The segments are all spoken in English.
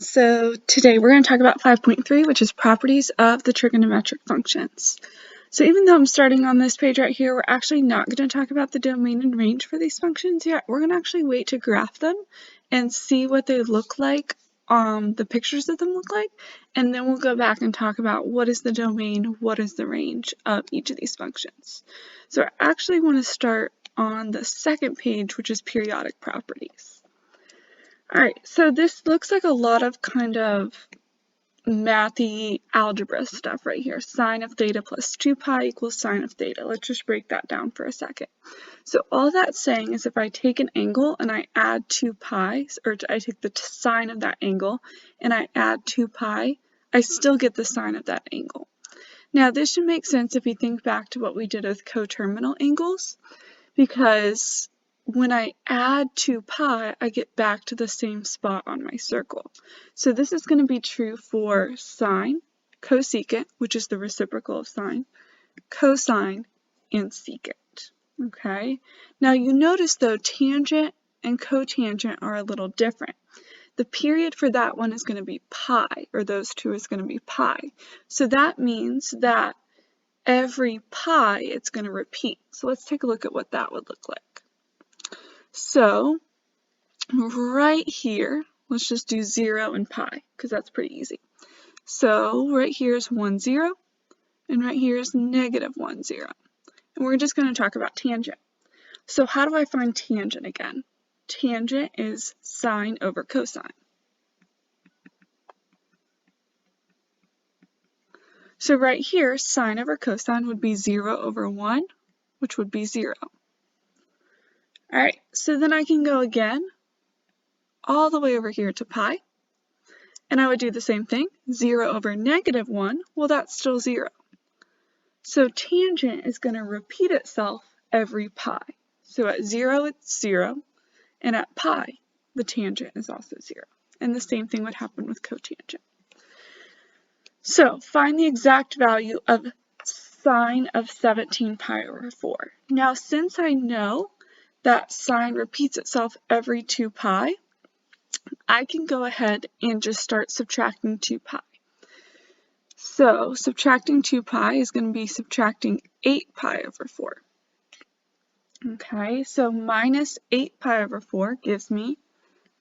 So today we're going to talk about 5.3, which is properties of the trigonometric functions. So even though I'm starting on this page right here, we're actually not going to talk about the domain and range for these functions yet. We're going to actually wait to graph them and see what they look like, the pictures of them look like, and then we'll go back and talk about what is the domain, what is the range of each of these functions. So I actually want to start on the second page, which is periodic properties. Alright, so this looks like a lot of kind of mathy algebra stuff right here. Sine of theta plus 2 pi equals sine of theta. Let's just break that down for a second. So all that's saying is if I take an angle and I add 2 pi, or I take the sine of that angle and I add 2 pi, I still get the sine of that angle. Now this should make sense if you think back to what we did with coterminal angles, because when I add 2 pi, I get back to the same spot on my circle. So this is going to be true for sine, cosecant, which is the reciprocal of sine, cosine, and secant. Okay? Now you notice though tangent and cotangent are a little different. The period for that one is going to be pi, or those two is going to be pi. So that means that every pi it's going to repeat. So let's take a look at what that would look like. So right here, let's just do 0 and pi, because that's pretty easy. So right here is 1, 0, and right here is negative 1, 0. And we're just going to talk about tangent. So how do I find tangent again? Tangent is sine over cosine. So right here, sine over cosine would be 0 over 1, which would be 0. Alright, so then I can go again all the way over here to pi, and I would do the same thing. 0 over negative 1, well that's still 0. So tangent is going to repeat itself every pi. So at 0 it's 0, and at pi the tangent is also 0. And the same thing would happen with cotangent. So find the exact value of sine of 17 pi over 4. Now since I know that sine repeats itself every 2 pi, I can go ahead and just start subtracting 2 pi. So subtracting 2 pi is going to be subtracting 8 pi over 4. Okay, so minus 8 pi over 4 gives me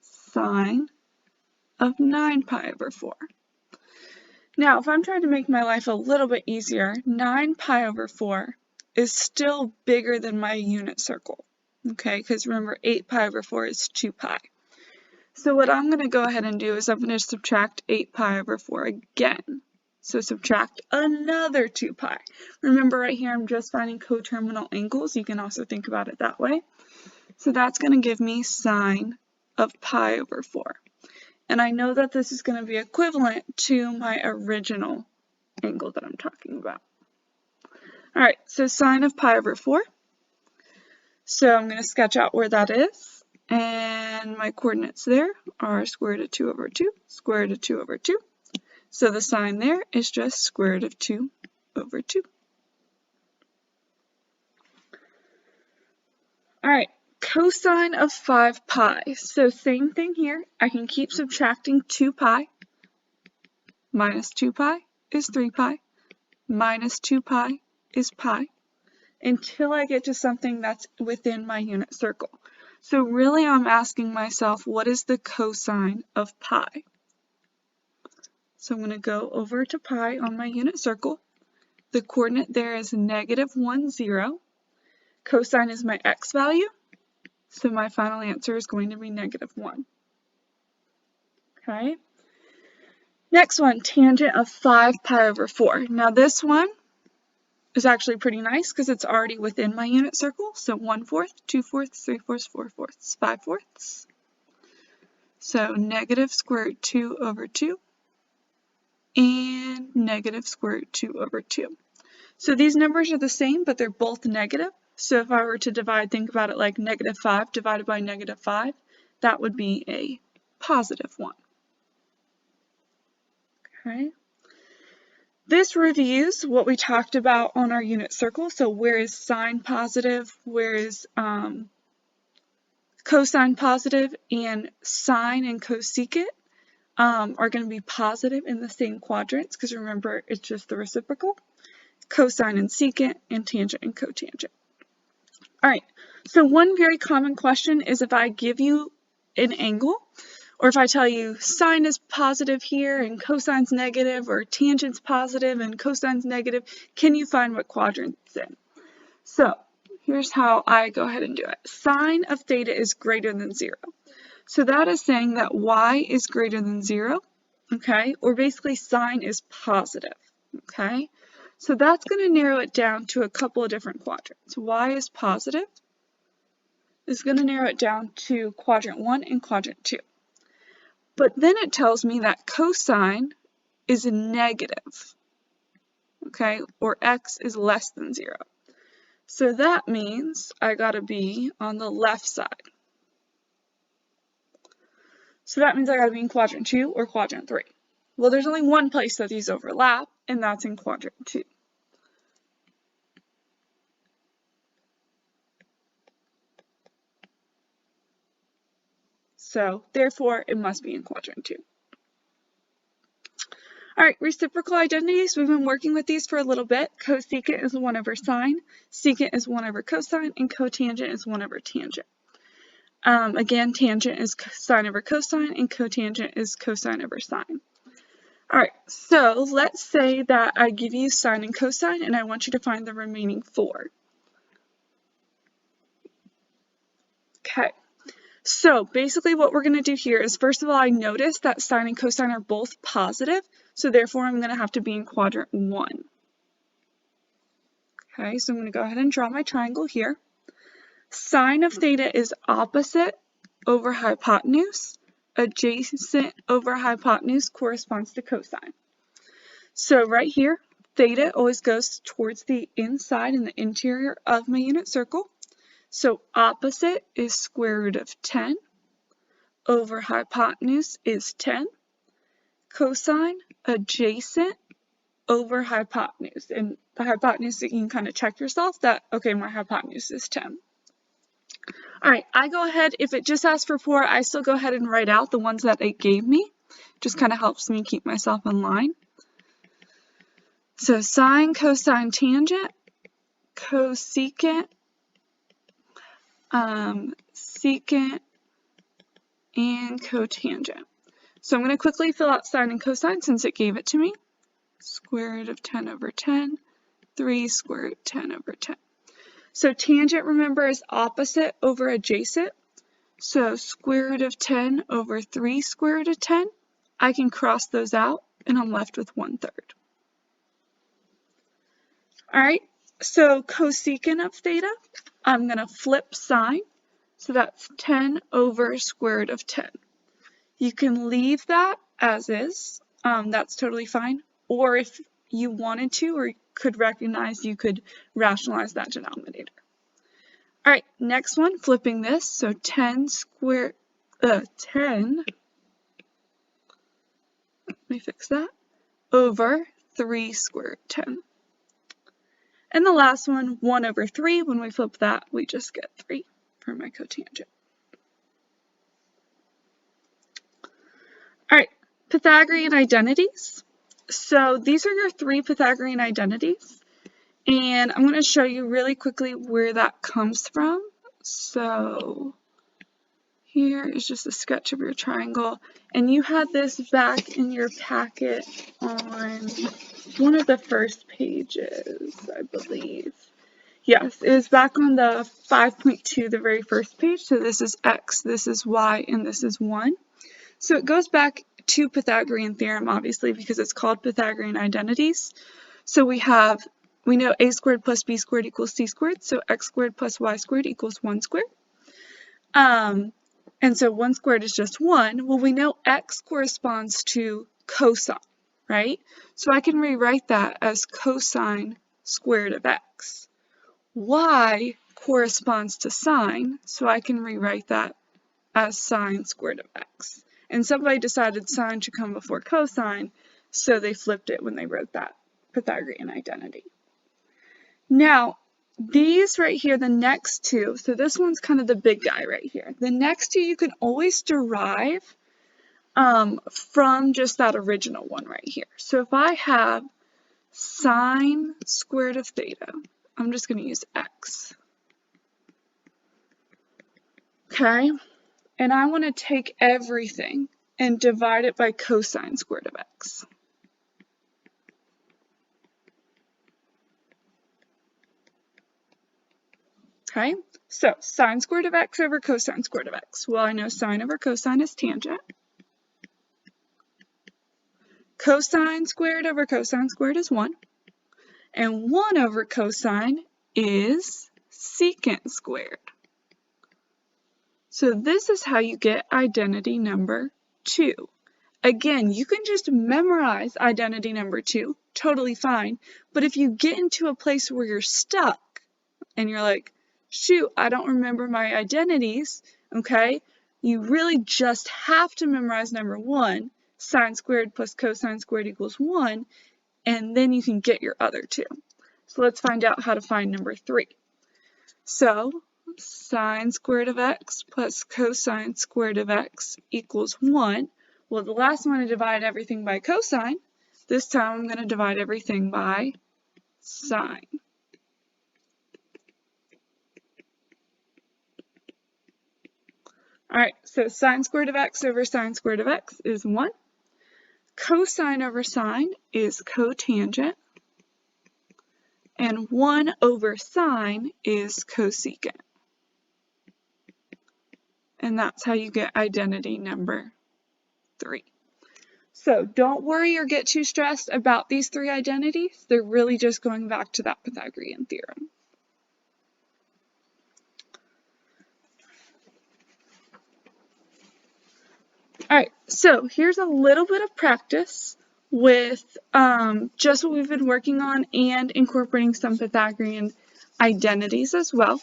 sine of 9 pi over 4. Now, if I'm trying to make my life a little bit easier, 9 pi over 4 is still bigger than my unit circle. Okay, because remember 8 pi over 4 is 2 pi. So what I'm going to go ahead and do is I'm going to subtract 8 pi over 4 again. So subtract another 2 pi. Remember right here I'm just finding coterminal angles. You can also think about it that way. So that's going to give me sine of pi over 4. And I know that this is going to be equivalent to my original angle that I'm talking about. Alright, so sine of pi over 4. So I'm going to sketch out where that is. And my coordinates there are square root of 2 over 2, square root of 2 over 2. So the sign there is just square root of 2 over 2. Alright, cosine of 5 pi. So same thing here. I can keep subtracting 2 pi. Minus 2 pi is 3 pi. Minus 2 pi is pi. Until I get to something that's within my unit circle. So really I'm asking myself, what is the cosine of pi? So I'm going to go over to pi on my unit circle. The coordinate there is negative 1, 0. Cosine is my x value. So my final answer is going to be negative 1. Okay. Next one, tangent of 5 pi over 4. Now this one is actually pretty nice because it's already within my unit circle. So 1/4, 2/4, 3/4, 4/4, 5/4. So negative square root 2 over 2 and negative square root 2 over 2. So these numbers are the same, but they're both negative. So if I were to divide, think about it like negative 5 divided by negative 5, that would be a positive 1. Okay. This reviews what we talked about on our unit circle. So where is sine positive, where is cosine positive, and sine and cosecant are going to be positive in the same quadrants, because remember, it's just the reciprocal. Cosine and secant, and tangent and cotangent. All right, so one very common question is if I give you an angle, or if I tell you sine is positive here and cosine's negative, or tangent's positive and cosine's negative, can you find what quadrant it's in? So here's how I go ahead and do it. Sine of theta is greater than 0. So that is saying that y is greater than 0, okay? Or basically sine is positive, okay? So that's going to narrow it down to a couple of different quadrants. Y is positive is going to narrow it down to quadrant 1 and quadrant 2. But then it tells me that cosine is negative, okay? Or x is less than 0. So that means I got to be on the left side. So that means I got to be in quadrant 2 or quadrant 3. Well, there's only one place that these overlap, and that's in quadrant 2. So therefore, it must be in quadrant 2. All right, reciprocal identities. We've been working with these for a little bit. Cosecant is 1 over sine, secant is 1 over cosine, and cotangent is 1 over tangent. Again, tangent is sine over cosine, and cotangent is cosine over sine. All right, so let's say that I give you sine and cosine, and I want you to find the remaining 4. Okay, so basically what we're going to do here is, first of all, I notice that sine and cosine are both positive, so therefore I'm going to have to be in quadrant 1. Okay, so I'm going to go ahead and draw my triangle here. Sine of theta is opposite over hypotenuse. Adjacent over hypotenuse corresponds to cosine. So right here, theta always goes towards the inside and the interior of my unit circle. So opposite is square root of 10 over hypotenuse is 10. Cosine adjacent over hypotenuse. And the hypotenuse, you can kind of check yourself that, okay, my hypotenuse is 10. All right, I go ahead, if it just asks for 4, I still go ahead and write out the ones that it gave me. Just kind of helps me keep myself in line. So sine, cosine, tangent, cosecant, secant, and cotangent. So I'm going to quickly fill out sine and cosine since it gave it to me. Square root of 10 over 10, 3 square root 10 over 10. So tangent, remember, is opposite over adjacent. So square root of 10 over 3 square root of 10. I can cross those out, and I'm left with 1/3. All right, so cosecant of theta, I'm going to flip sine. So that's 10 over square root of 10. You can leave that as is. That's totally fine. Or if you wanted to or could recognize, you could rationalize that denominator. All right, next one, flipping this. So 10 square, 10, let me fix that, over 3 square root 10. And the last one, 1 over 3, when we flip that, we just get 3 for my cotangent. All right, Pythagorean identities. So these are your 3 Pythagorean identities. And I'm going to show you really quickly where that comes from. So here is just a sketch of your triangle. And you had this back in your packet on one of the first pages, I believe. Yes, it was back on the 5.2, the very first page. So this is x, this is y, and this is 1. So it goes back to Pythagorean theorem, obviously, because it's called Pythagorean identities. So we know a squared plus b squared equals c squared, so x squared plus y squared equals 1 squared. And so 1 squared is just 1. Well, we know x corresponds to cosine, right? So I can rewrite that as cosine squared of x. Y corresponds to sine, so I can rewrite that as sine squared of x. And somebody decided sine should come before cosine, so they flipped it when they wrote that Pythagorean identity. Now, these right here, the next two, so this one's kind of the big guy right here. The next two you can always derive from just that original one right here. So if I have sine squared of theta, I'm just going to use x. Okay, and I want to take everything and divide it by cosine squared of x. Okay, so sine squared of x over cosine squared of x. Well, I know sine over cosine is tangent. Cosine squared over cosine squared is 1. And 1 over cosine is secant squared. So this is how you get identity number 2. Again, you can just memorize identity number 2, totally fine. But if you get into a place where you're stuck and you're like, shoot, I don't remember my identities, okay? You really just have to memorize number 1, sine squared plus cosine squared equals 1, and then you can get your other 2. So let's find out how to find number 3. So sine squared of x plus cosine squared of x equals 1. Well, the last one I divided everything by cosine. This time I'm going to divide everything by sine. Alright, so sine squared of x over sine squared of x is 1. Cosine over sine is cotangent. And 1 over sine is cosecant. And that's how you get identity number 3. So don't worry or get too stressed about these 3 identities. They're really just going back to that Pythagorean theorem. Alright, so here's a little bit of practice with just what we've been working on and incorporating some Pythagorean identities as well.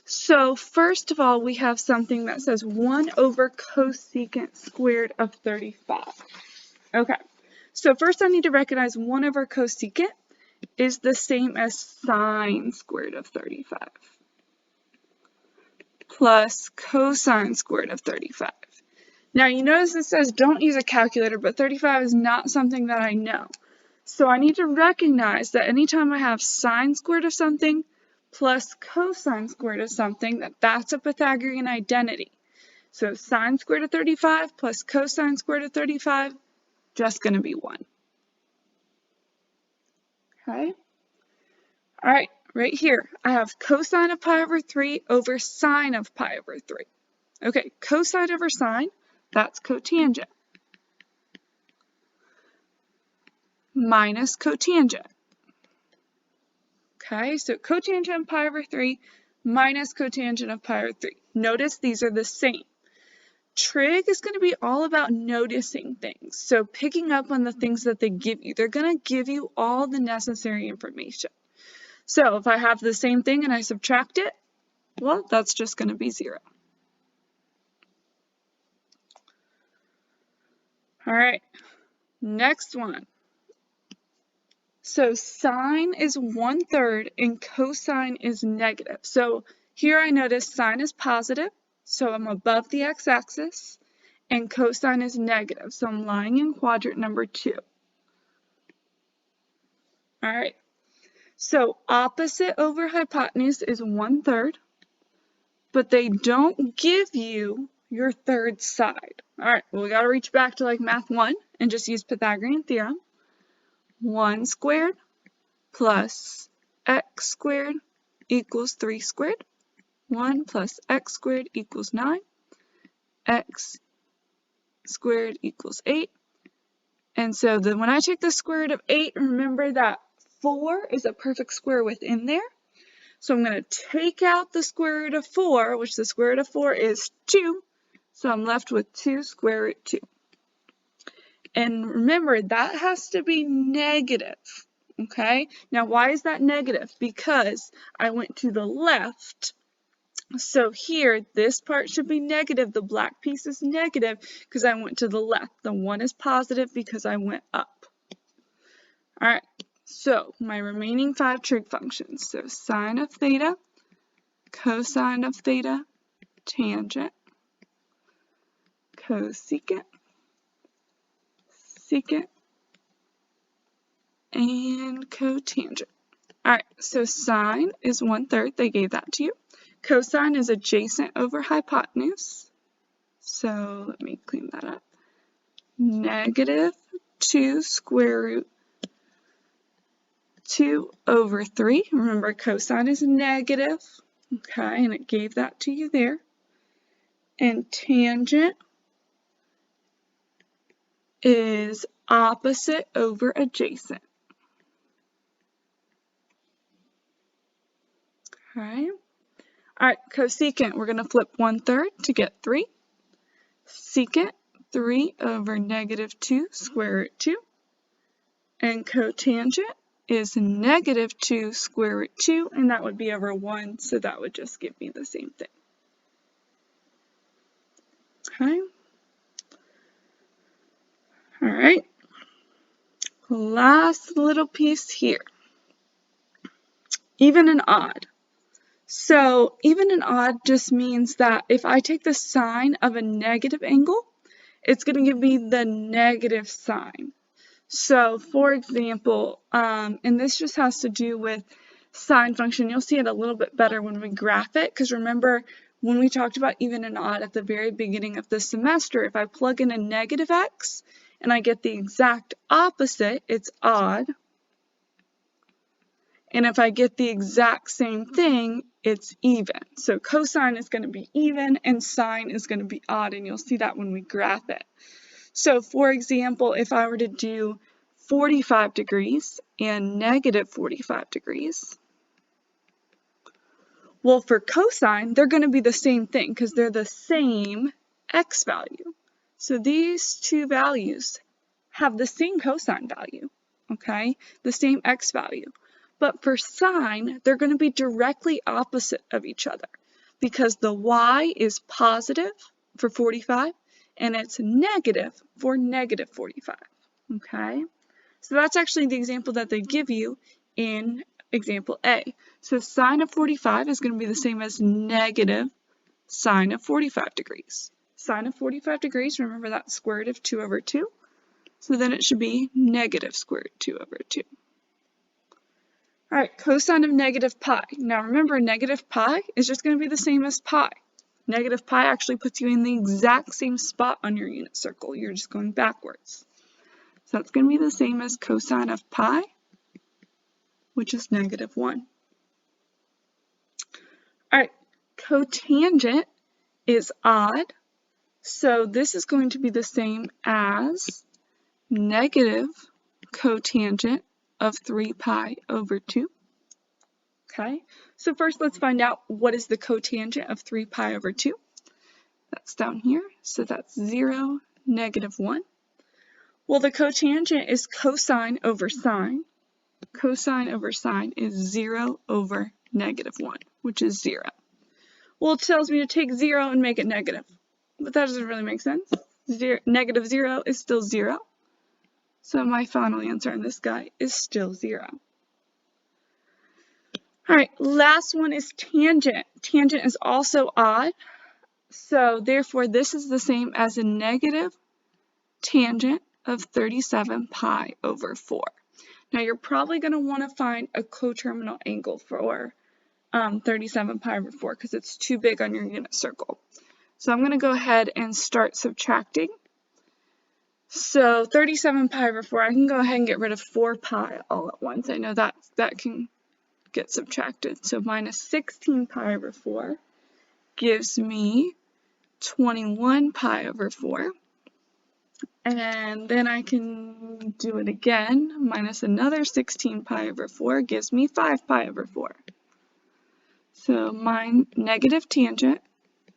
So first of all, we have something that says 1 over cosecant squared of 35. Okay, so first I need to recognize 1 over cosecant is the same as sine squared of 35 plus cosine squared of 35. Now you notice it says don't use a calculator, but 35 is not something that I know. So I need to recognize that anytime I have sine squared of something plus cosine squared of something, that's a Pythagorean identity. So sine squared of 35 plus cosine squared of 35, just going to be 1. Okay? Alright, right here, I have cosine of pi over 3 over sine of pi over 3. Okay, cosine over sine, that's cotangent. Minus cotangent. Okay, so cotangent of pi over 3 minus cotangent of pi over 3. Notice these are the same. Trig is going to be all about noticing things, so picking up on the things that they give you. They're going to give you all the necessary information. So if I have the same thing and I subtract it, well, that's just going to be 0. All right, next one. So sine is 1/3 and cosine is negative. So here I notice sine is positive, so I'm above the x-axis, and cosine is negative, so I'm lying in quadrant number 2. All right, so opposite over hypotenuse is 1/3, but they don't give you your third side. All right, well, we got to reach back to like math 1 and just use Pythagorean theorem. 1 squared plus x squared equals 3 squared. 1 plus x squared equals 9. X squared equals 8. And so then when I take the square root of 8, remember that 4 is a perfect square within there. So I'm going to take out the square root of 4, which the square root of 4 is 2. So I'm left with 2 square root 2. And remember, that has to be negative. Okay, now why is that negative? Because I went to the left. So here, this part should be negative. The black piece is negative because I went to the left. The 1 is positive because I went up. All right, so my remaining 5 trig functions. So sine of theta, cosine of theta, tangent, cosecant, secant, and cotangent. All right, so sine is 1/3. They gave that to you. Cosine is adjacent over hypotenuse. So let me clean that up. -2 square root 2/3. Remember, cosine is negative. Okay, and it gave that to you there. And tangent is opposite over adjacent. Okay. All right, cosecant, we're going to flip 1/3 to get 3. Secant, 3/-2 square root 2. And cotangent is -2 square root 2, and that would be over 1, so that would just give me the same thing. Okay. All right. Last little piece here. Even and odd. So even and odd just means that if I take the sine of a negative angle, it's going to give me the negative sign. So for example, and this just has to do with sine function. You'll see it a little bit better when we graph it, because remember when we talked about even and odd at the very beginning of the semester, if I plug in a negative x and I get the exact opposite, it's odd. And if I get the exact same thing, it's even. So cosine is going to be even and sine is going to be odd, and you'll see that when we graph it. So for example, if I were to do 45 degrees and -45 degrees, well, for cosine, they're going to be the same thing because they're the same x value. So these two values have the same cosine value, okay? The same x value. But for sine, they're going to be directly opposite of each other because the y is positive for 45 and it's negative for -45, okay? So that's actually the example that they give you in example A. So sine of 45 is going to be the same as negative sine of 45 degrees. Sine of 45 degrees, remember that's square root of 2/2. So then it should be negative square root 2/2. All right, cosine of negative pi. Now remember, negative pi is just going to be the same as pi. Negative pi actually puts you in the exact same spot on your unit circle. You're just going backwards. So that's going to be the same as cosine of pi, which is -1. All right, cotangent is odd. So this is going to be the same as negative cotangent of 3 pi over 2. Okay, so first let's find out what is the cotangent of 3 pi over 2. That's down here, so that's 0, -1. Well, the cotangent is cosine over sine. Cosine over sine is 0 over -1, which is 0. Well, it tells me to take 0 and make it negative, but that doesn't really make sense. -0 is still 0. So my final answer on this guy is still 0. All right, last one is tangent. Tangent is also odd. So therefore, this is the same as a negative tangent of 37 pi over 4. Now you're probably going to want to find a coterminal angle for 37 pi over 4 because it's too big on your unit circle. So I'm going to go ahead and start subtracting. So 37 pi over 4, I can go ahead and get rid of 4 pi all at once. I know that can get subtracted. So minus 16 pi over 4 gives me 21 pi over 4. And then I can do it again. Minus another 16 pi over 4 gives me 5 pi over 4. So my negative tangent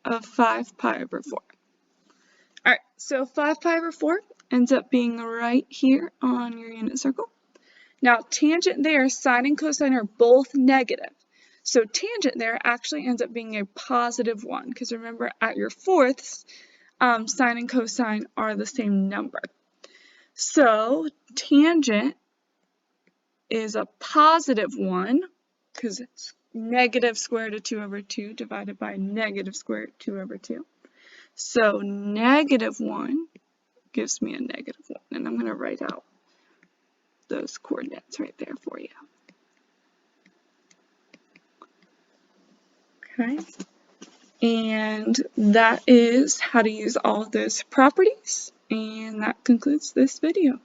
of 5 pi over 4. All right, so 5 pi over 4 ends up being right here on your unit circle. Now tangent there, sine and cosine are both negative. So tangent there actually ends up being a positive 1 because remember at your fourths, sine and cosine are the same number. So tangent is a positive 1 because it's negative square root of 2/2 divided by negative square root of 2/2. So -1 gives me a negative 1. And I'm going to write out those coordinates right there for you. Okay. And that is how to use all of those properties. And that concludes this video.